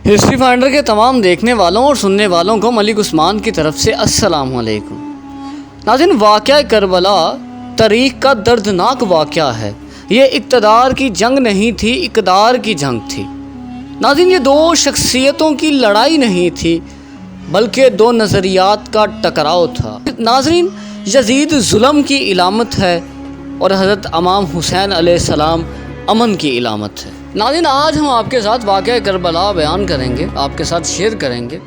History finder کے تمام دیکھنے والوں اور سننے والوں کو ملک عثمان کی طرف سے السلام علیکم۔ ناظرین، واقعہ کربلا تاریخ کا دردناک واقعہ ہے۔ یہ اقتدار کی جنگ نہیں تھی، اقتدار کی جنگ تھی۔ ناظرین، یہ دو شخصیتوں کی لڑائی نہیں تھی بلکہ دو نظریات کا ٹکراؤ تھا۔ ناظرین، یزید ظلم کی علامت ہے اور حضرت امام حسین علیہ السلام امن کی علامت ہے۔ ناظرین، آج ہم آپ کے ساتھ واقعہ کربلا بیان کریں گے، آپ کے ساتھ شیئر کریں گے۔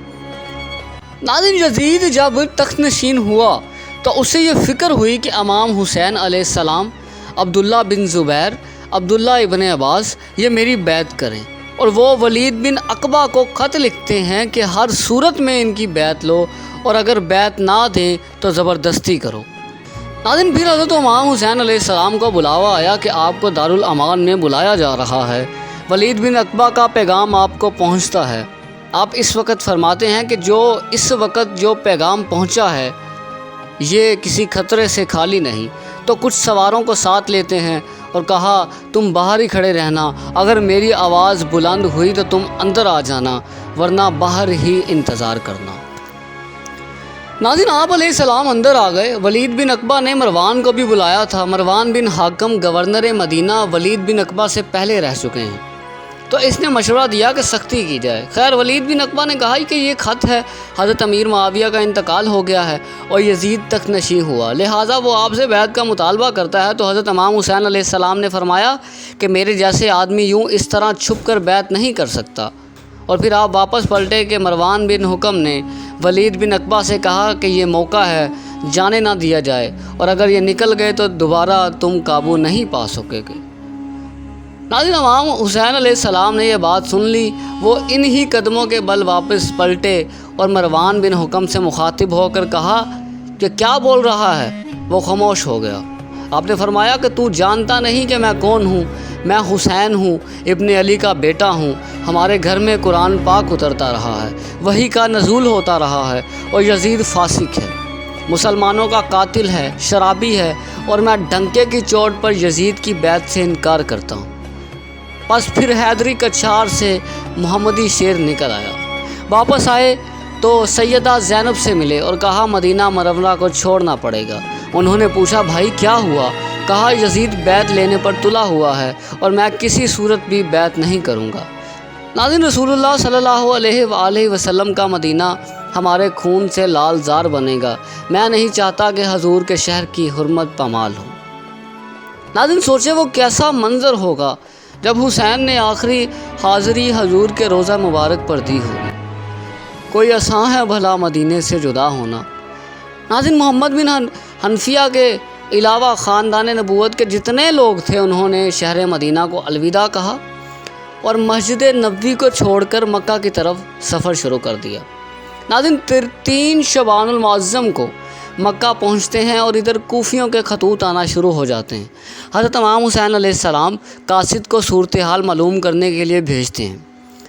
ناظرین، یزید جب تخت نشین ہوا تو اسے یہ فکر ہوئی کہ امام حسین علیہ السلام، عبداللہ بن زبیر، عبداللہ ابن عباس یہ میری بیعت کریں، اور وہ ولید بن عقبہ کو خط لکھتے ہیں کہ ہر صورت میں ان کی بیعت لو، اور اگر بیعت نہ دیں تو زبردستی کرو۔ ناظرین، پھر حضرت امام حسین علیہ السلام کو بلاوا آیا کہ آپ کو دارالامان میں بلایا جا رہا ہے، ولید بن عقبہ کا پیغام آپ کو پہنچتا ہے۔ آپ اس وقت فرماتے ہیں کہ اس وقت جو پیغام پہنچا ہے یہ کسی خطرے سے خالی نہیں، تو کچھ سواروں کو ساتھ لیتے ہیں اور کہا تم باہر ہی کھڑے رہنا، اگر میری آواز بلند ہوئی تو تم اندر آ جانا، ورنہ باہر ہی انتظار کرنا۔ ناظرین، آپ علیہ السلام اندر آ گئے۔ ولید بن عقبہ نے مروان کو بھی بلایا تھا۔ مروان بن حاکم گورنر مدینہ ولید بن عقبہ سے پہلے رہ چکے ہیں، تو اس نے مشورہ دیا کہ سختی کی جائے۔ خیر، ولید بن عقبہ نے کہا کہ یہ خط ہے، حضرت امیر معاویہ کا انتقال ہو گیا ہے اور یزید تخت نشین ہوا، لہٰذا وہ آپ سے بیعت کا مطالبہ کرتا ہے۔ تو حضرت امام حسین علیہ السلام نے فرمایا کہ میرے جیسے آدمی یوں اس طرح چھپ کر بیعت نہیں کر سکتا، اور پھر آپ واپس پلٹے کہ مروان بن حکم نے ولید بن عقبہ سے کہا کہ یہ موقع ہے، جانے نہ دیا جائے، اور اگر یہ نکل گئے تو دوبارہ تم قابو نہیں پا سکے گے۔ ناظرین، امام حسین علیہ السلام نے یہ بات سن لی۔ وہ انہی قدموں کے بل واپس پلٹے اور مروان بن حکم سے مخاطب ہو کر کہا کہ کیا بول رہا ہے؟ وہ خاموش ہو گیا۔ آپ نے فرمایا کہ تو جانتا نہیں کہ میں کون ہوں؟ میں حسین ہوں، ابن علی کا بیٹا ہوں۔ ہمارے گھر میں قرآن پاک اترتا رہا ہے، وحی کا نزول ہوتا رہا ہے، اور یزید فاسق ہے، مسلمانوں کا قاتل ہے، شرابی ہے، اور میں ڈنکے کی چوٹ پر یزید کی بیعت سے انکار کرتا ہوں۔ پس پھر حیدری کچھار سے محمدی شیر نکل آیا۔ واپس آئے تو سیدہ زینب سے ملے اور کہا مدینہ منورہ کو چھوڑنا پڑے گا۔ انہوں نے پوچھا بھائی کیا ہوا؟ کہا یزید بیعت لینے پر تلا ہوا ہے اور میں کسی صورت بھی بیعت نہیں کروں گا۔ ناظرین، رسول اللہ صلی اللہ علیہ وآلہ وسلم کا مدینہ ہمارے خون سے لال زار بنے گا۔ میں نہیں چاہتا کہ حضور کے شہر کی حرمت پامال ہو۔ ناظرین، سوچے وہ کیسا منظر ہوگا جب حسین نے آخری حاضری حضور کے روضہ مبارک پر دی ہوگی۔ کوئی آسان ہے بھلا مدینے سے جدا ہونا۔ ناظرین، محمد بن حنفیہ کے علاوہ خاندان نبوت کے جتنے لوگ تھے انہوں نے شہر مدینہ کو الوداع کہا اور مسجد نبوی کو چھوڑ کر مکہ کی طرف سفر شروع کر دیا۔ ناظرین، 3 شعبان المعظم کو مکہ پہنچتے ہیں اور ادھر کوفیوں کے خطوط آنا شروع ہو جاتے ہیں۔ حضرت امام حسین علیہ السلام قاصد کو صورتحال معلوم کرنے کے لیے بھیجتے ہیں۔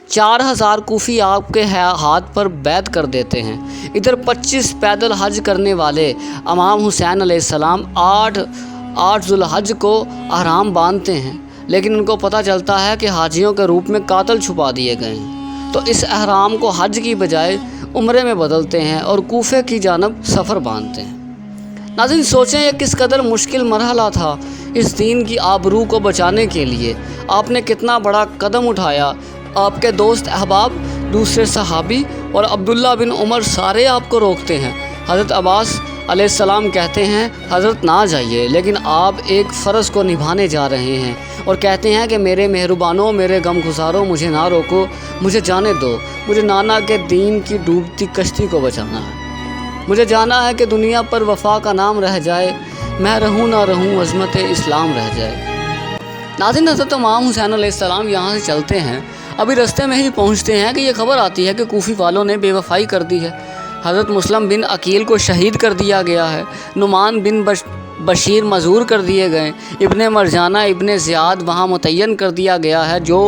4000 کوفی آپ کے ہاتھ پر بیعت کر دیتے ہیں۔ ادھر 25 پیدل حج کرنے والے امام حسین علیہ السلام 8 ذوالحج کو احرام باندھتے ہیں، لیکن ان کو پتہ چلتا ہے کہ حاجیوں کے روپ میں قاتل چھپا دیے گئے ہیں، تو اس احرام کو حج کی بجائے عمرے میں بدلتے ہیں اور کوفے کی جانب سفر باندھتے ہیں۔ ناظرین، سوچیں یہ کس قدر مشکل مرحلہ تھا۔ اس دین کی آبرو کو بچانے کے لیے آپ نے کتنا بڑا قدم اٹھایا۔ آپ کے دوست احباب، دوسرے صحابی اور عبداللہ بن عمر سارے آپ کو روکتے ہیں۔ حضرت عباس علیہ السلام کہتے ہیں حضرت نہ جائیے، لیکن آپ ایک فرض کو نبھانے جا رہے ہیں اور کہتے ہیں کہ میرے مہربانوں، میرے غم گساروں، مجھے نہ روکو، مجھے جانے دو، مجھے نانا کے دین کی ڈوبتی کشتی کو بچانا ہے، مجھے جانا ہے کہ دنیا پر وفا کا نام رہ جائے، میں رہوں نہ رہوں عظمت اسلام رہ جائے۔ ناظرین، حضرت امام حسین علیہ السلام یہاں سے چلتے ہیں، ابھی رستے میں ہی پہنچتے ہیں کہ یہ خبر آتی ہے کہ کوفی والوں نے بے وفائی کر دی ہے۔ حضرت مسلم بن عقیل کو شہید کر دیا گیا ہے، نعمان بن بشیر معذور کر دیے گئے، ابن مرجانہ ابن زیاد وہاں متعین کر دیا گیا ہے۔ جو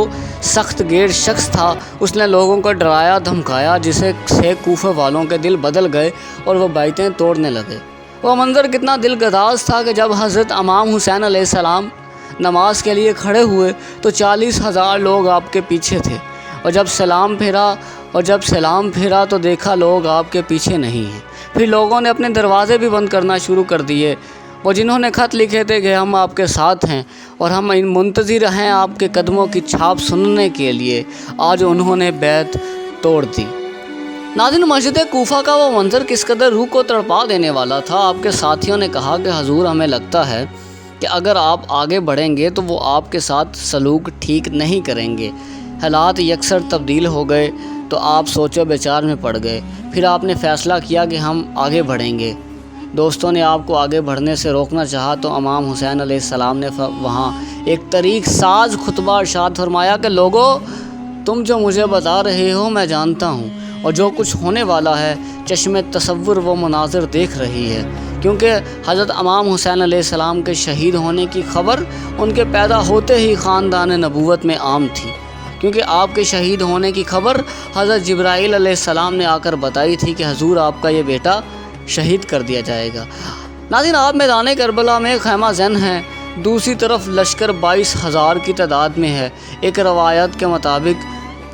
سخت گیر شخص تھا اس نے لوگوں کو ڈرایا دھمکایا، جسے سے کوفہ والوں کے دل بدل گئے اور وہ بیعتیں توڑنے لگے۔ وہ منظر کتنا دل گداز تھا کہ جب حضرت امام حسین علیہ السلام نماز کے لیے کھڑے ہوئے تو 40,000 لوگ آپ کے پیچھے تھے اور جب سلام پھیرا تو دیکھا لوگ آپ کے پیچھے نہیں ہیں۔ پھر لوگوں نے اپنے دروازے بھی بند کرنا شروع کر دیے۔ وہ جنہوں نے خط لکھے تھے کہ ہم آپ کے ساتھ ہیں اور ہم منتظر ہیں آپ کے قدموں کی چھاپ سننے کے لیے، آج انہوں نے بیعت توڑ دی۔ ناظرین، مسجد کوفہ کا وہ منظر کس قدر روح کو تڑپا دینے والا تھا۔ آپ کے ساتھیوں نے کہا کہ حضور، ہمیں لگتا ہے کہ اگر آپ آگے بڑھیں گے تو وہ آپ کے ساتھ سلوک ٹھیک نہیں کریں گے۔ حالات یکسر تبدیل ہو گئے تو آپ سوچ و بچار میں پڑ گئے۔ پھر آپ نے فیصلہ کیا کہ ہم آگے بڑھیں گے۔ دوستوں نے آپ کو آگے بڑھنے سے روکنا چاہا تو امام حسین علیہ السلام نے وہاں ایک طریق ساز خطبہ ارشاد فرمایا کہ لوگو، تم جو مجھے بتا رہے ہو میں جانتا ہوں، اور جو کچھ ہونے والا ہے چشم تصور وہ مناظر دیکھ رہی ہے، کیونکہ حضرت امام حسین علیہ السلام کے شہید ہونے کی خبر ان کے پیدا ہوتے ہی خاندان نبوت میں عام تھی، کیونکہ آپ کے شہید ہونے کی خبر حضرت جبرائیل علیہ السلام نے آ کر بتائی تھی کہ حضور، آپ کا یہ بیٹا شہید کر دیا جائے گا۔ ناظرین، آپ میدان کربلا میں خیمہ زن ہیں، دوسری طرف لشکر 22,000 کی تعداد میں ہے، ایک روایت کے مطابق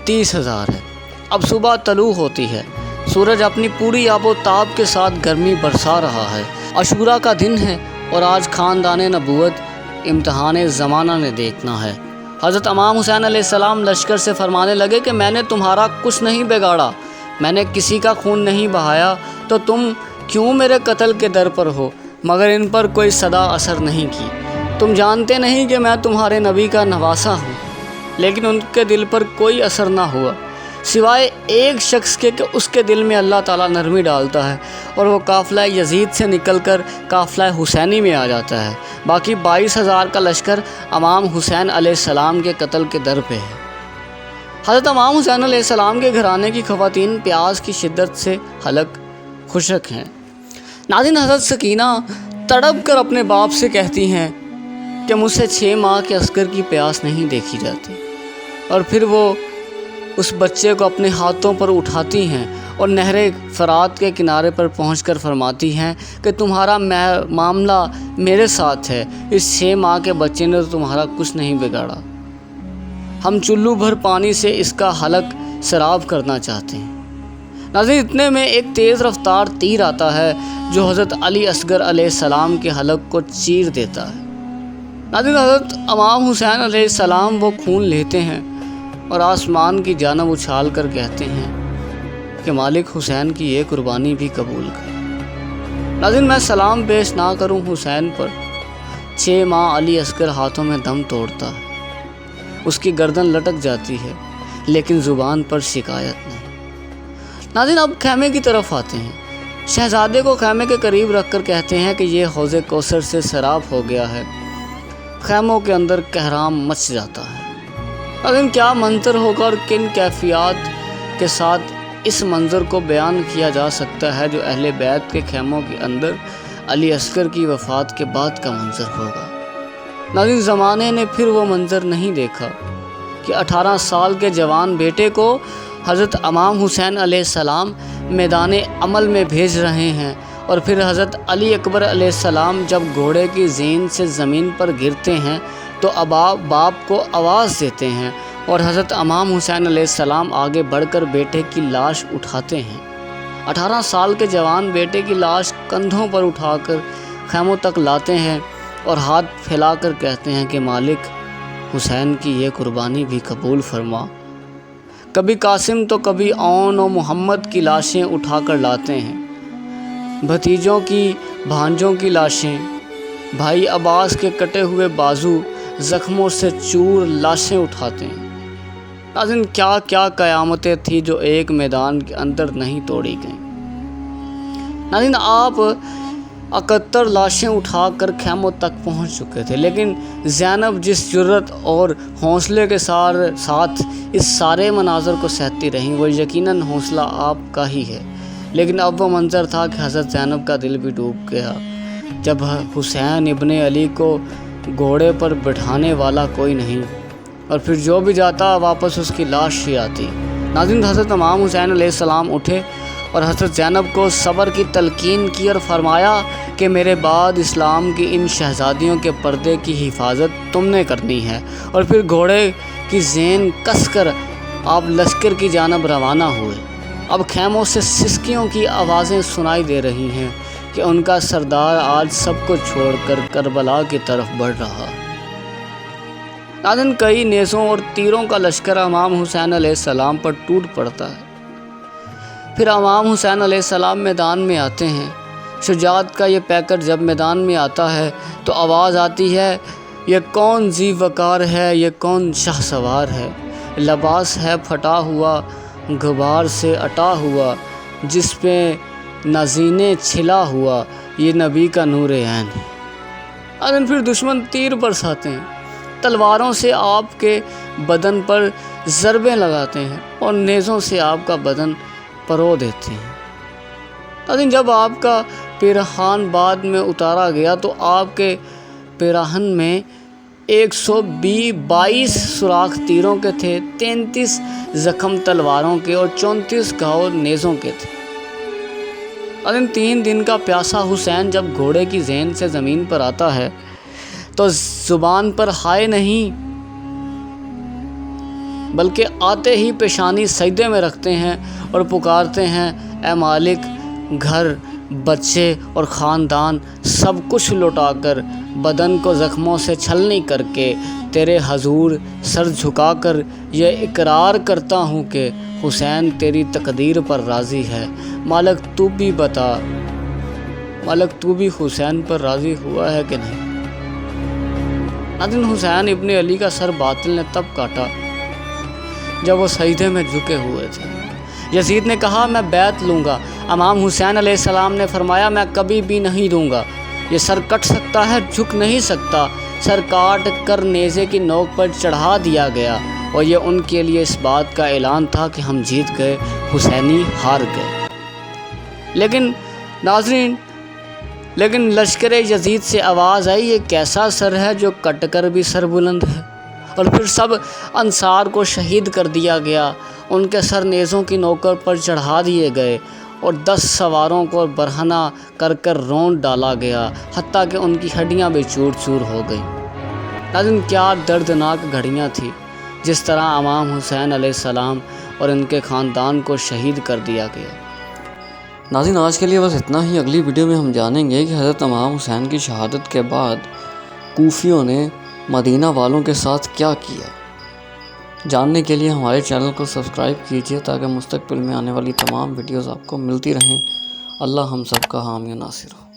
30,000 ہے۔ اب صبح طلوع ہوتی ہے، سورج اپنی پوری آب و تاب کے ساتھ گرمی برسا رہا ہے۔ عاشوراء کا دن ہے اور آج خاندان نبوت امتحان زمانہ نے دیکھنا ہے۔ حضرت امام حسین علیہ السلام لشکر سے فرمانے لگے کہ میں نے تمہارا کچھ نہیں بگاڑا، میں نے کسی کا خون نہیں بہایا، تو تم کیوں میرے قتل کے در پر ہو؟ مگر ان پر کوئی صدا اثر نہیں کی۔ تم جانتے نہیں کہ میں تمہارے نبی کا نواسا ہوں، لیکن ان کے دل پر کوئی اثر نہ ہوا، سوائے ایک شخص کے کہ اس کے دل میں اللہ تعالیٰ نرمی ڈالتا ہے اور وہ قافلہ یزید سے نکل کر قافلہ حسینی میں آ جاتا ہے۔ باقی 22,000 کا لشکر امام حسین علیہ السلام کے قتل کے در پہ ہے۔ حضرت امام حسین علیہ السلام کے گھرانے کی خواتین پیاس کی شدت سے ہلک خشک ہیں۔ ناظرین، حضرت سکینہ تڑپ کر اپنے باپ سے کہتی ہیں کہ مجھ سے 6 ماہ کے اصغر کی پیاس نہیں دیکھی جاتی، اور پھر وہ اس بچے کو اپنے ہاتھوں پر اٹھاتی ہیں اور نہر فرات کے کنارے پر پہنچ کر فرماتی ہیں کہ تمہارا معاملہ میرے ساتھ ہے، اس 6 ماہ کے بچے نے تو تمہارا کچھ نہیں بگاڑا، ہم چلو بھر پانی سے اس کا حلق سراب کرنا چاہتے ہیں۔ ناظرین، اتنے میں ایک تیز رفتار تیر آتا ہے جو حضرت علی اصغر علیہ السلام کے حلق کو چیر دیتا ہے۔ ناظرین، حضرت امام حسین علیہ السلام وہ خون لیتے ہیں اور آسمان کی جانب اچھال کر کہتے ہیں کہ مالک حسین کی یہ قربانی بھی قبول کر۔ ناظرین، میں سلام پیش نہ کروں حسین پر، 6 ماہ علی اصغر ہاتھوں میں دم توڑتا ہے، اس کی گردن لٹک جاتی ہے لیکن زبان پر شکایت نہیں۔ ناظرین، اب خیمے کی طرف آتے ہیں۔ شہزادے کو خیمے کے قریب رکھ کر کہتے ہیں کہ یہ حوض کوثر سے سیراب ہو گیا ہے۔ خیموں کے اندر کہرام مچ جاتا ہے۔ ناظرین، کیا منظر ہوگا اور کن کیفیات کے ساتھ اس منظر کو بیان کیا جا سکتا ہے جو اہل بیت کے خیموں کے اندر علی اصغر کی وفات کے بعد کا منظر ہوگا۔ ناظرین، زمانے نے پھر وہ منظر نہیں دیکھا کہ 18 سال کے جوان بیٹے کو حضرت امام حسین علیہ السلام میدان عمل میں بھیج رہے ہیں، اور پھر حضرت علی اکبر علیہ السلام جب گھوڑے کی زین سے زمین پر گرتے ہیں تو باپ کو آواز دیتے ہیں، اور حضرت امام حسین علیہ السلام آگے بڑھ کر بیٹے کی لاش اٹھاتے ہیں۔ 18 سال کے جوان بیٹے کی لاش کندھوں پر اٹھا کر خیموں تک لاتے ہیں اور ہاتھ پھیلا کر کہتے ہیں کہ مالک حسین کی یہ قربانی بھی قبول فرما۔ کبھی قاسم تو کبھی اون و محمد کی لاشیں اٹھا کر لاتے ہیں، بھتیجوں کی بھانجوں کی لاشیں، بھائی عباس کے کٹے ہوئے بازو، زخموں سے چور لاشیں اٹھاتے ہیں۔ ناظرین، کیا کیا قیامتیں تھیں جو ایک میدان کے اندر نہیں توڑی گئیں۔ ناظرین، آپ 71 لاشیں اٹھا کر خیموں تک پہنچ چکے تھے، لیکن زینب جس جرت اور حوصلے کے ساتھ اس سارے مناظر کو سہتی رہیں، وہ یقیناً حوصلہ آپ کا ہی ہے، لیکن اب وہ منظر تھا کہ حضرت زینب کا دل بھی ڈوب گیا جب حسین ابن علی کو گھوڑے پر بٹھانے والا کوئی نہیں، اور پھر جو بھی جاتا واپس اس کی لاش ہی آتی۔ ناظرین، حضرت امام حسین علیہ السلام اٹھے اور حضرت زینب کو صبر کی تلقین کی اور فرمایا کہ میرے بعد اسلام کی ان شہزادیوں کے پردے کی حفاظت تم نے کرنی ہے، اور پھر گھوڑے کی زین کس کر آپ لشکر کی جانب روانہ ہوئے۔ اب خیموں سے سسکیوں کی آوازیں سنائی دے رہی ہیں کہ ان کا سردار آج سب کو چھوڑ کر کربلا کی طرف بڑھ رہا۔ ناظرین، کئی نیزوں اور تیروں کا لشکر امام حسین علیہ السلام پر ٹوٹ پڑتا ہے۔ پھر امام حسین علیہ السلام میدان میں آتے ہیں۔ شجاعت کا یہ پیکر جب میدان میں آتا ہے تو آواز آتی ہے، یہ کون ذی وقار ہے، یہ کون شاہ سوار ہے، لباس ہے پھٹا ہوا غبار سے اٹا ہوا، جس پہ نازینے چھلا ہوا، یہ نبی کا نور عین ہے۔ اور پھر دشمن تیر برساتے ہیں، تلواروں سے آپ کے بدن پر ضربیں لگاتے ہیں اور نیزوں سے آپ کا بدن پرو دیتے ہیں۔ لیکن جب آپ کا پیراہن بعد میں اتارا گیا تو آپ کے پیراہن میں 122 سوراخ تیروں کے تھے، 33 زخم تلواروں کے اور 34 گھاؤ نیزوں کے تھے۔ اور 3 دن کا پیاسا حسین جب گھوڑے کی زین سے زمین پر آتا ہے تو زبان پر ہائے نہیں بلکہ آتے ہی پیشانی سجدے میں رکھتے ہیں اور پکارتے ہیں، اے مالک، گھر، بچے اور خاندان سب کچھ لوٹا کر، بدن کو زخموں سے چھلنی کر کے تیرے حضور سر جھکا کر یہ اقرار کرتا ہوں کہ حسین تیری تقدیر پر راضی ہے۔ مالک تو بھی بتا، مالک تو بھی حسین پر راضی ہوا ہے کہ نہیں؟ ناظرین، حسین ابن علی کا سر باطل نے تب کاٹا جب وہ سجدے میں جھکے ہوئے تھے۔ یزید نے کہا، میں بیعت لوں گا۔ امام حسین علیہ السلام نے فرمایا، میں کبھی بھی نہیں دوں گا۔ یہ سر کٹ سکتا ہے، جھک نہیں سکتا۔ سر کاٹ کر نیزے کی نوک پر چڑھا دیا گیا اور یہ ان کے لیے اس بات کا اعلان تھا کہ ہم جیت گئے، حسینی ہار گئے۔ لیکن ناظرین، لشکر یزید سے آواز آئی، یہ کیسا سر ہے جو کٹ کر بھی سر بلند ہے؟ اور پھر سب انصار کو شہید کر دیا گیا، ان کے سر نیزوں کی نوکر پر چڑھا دیے گئے اور 10 سواروں کو برہنہ کر کر رونڈ ڈالا گیا، حتیٰ کہ ان کی ہڈیاں بھی چور چور ہو گئی۔ لیکن کیا دردناک گھڑیاں تھیں جس طرح امام حسین علیہ السلام اور ان کے خاندان کو شہید کر دیا گیا۔ ناظرین، آج کے لیے بس اتنا ہی۔ اگلی ویڈیو میں ہم جانیں گے کہ حضرت امام حسین کی شہادت کے بعد کوفیوں نے مدینہ والوں کے ساتھ کیا کیا۔ جاننے کے لیے ہمارے چینل کو سبسکرائب کیجیے تاکہ مستقبل میں آنے والی تمام ویڈیوز آپ کو ملتی رہیں۔ اللہ ہم سب کا حامی و ناصر ہو۔